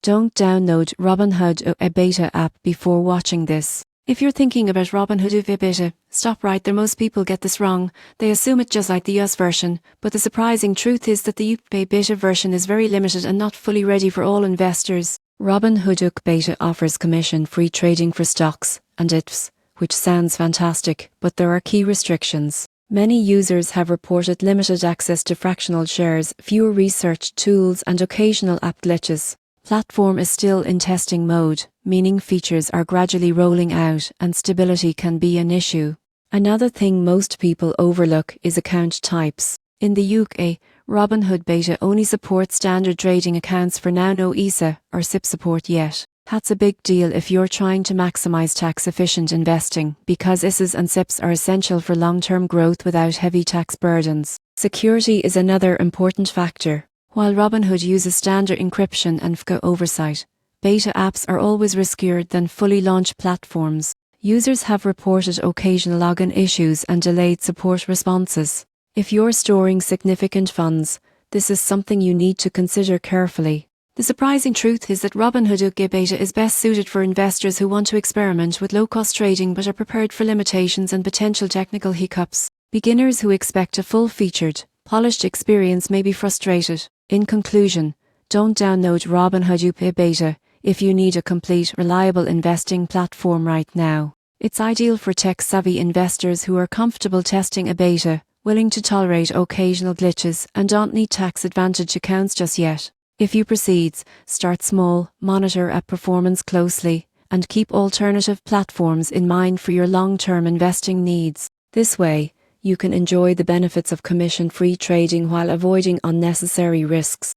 Don't download Robinhood or a beta app before watching this. If you're thinking about Robinhood or a beta, stop right there. Most people get this wrong. They assume it's just like the US version, but the surprising truth is that the UK beta version is very limited and not fully ready for all investors. Robinhood UK beta offers commission-free trading for stocks and ETFs, which sounds fantastic, but there are key restrictions. Many users have reported limited access to fractional shares, fewer research tools, and occasional app glitches. Platform is still in testing mode, meaning features are gradually rolling out and stability can be an issue. Another thing most people overlook is account types. In the UK, Robinhood beta only supports standard trading accounts for now, no ISA or SIP support yet. That's a big deal if you're trying to maximize tax-efficient investing, because ISAs and SIPs are essential for long-term growth without heavy tax burdens. Security is another important factor. While Robinhood uses standard encryption and FCA oversight, beta apps are always riskier than fully launched platforms. Users have reported occasional login issues and delayed support responses. If you're storing significant funds, this is something you need to consider carefully. The surprising truth is that Robinhood UK beta is best suited for investors who want to experiment with low-cost trading but are prepared for limitations and potential technical hiccups. Beginners who expect a full-featured, polished experience may be frustrated. In conclusion, don't download Robinhood UK beta if you need a complete, reliable investing platform right now. It's ideal for tech-savvy investors who are comfortable testing a beta, willing to tolerate occasional glitches, and don't need tax-advantage accounts just yet. If you proceed, start small, monitor app performance closely, and keep alternative platforms in mind for your long-term investing needs. This way, you can enjoy the benefits of commission-free trading while avoiding unnecessary risks.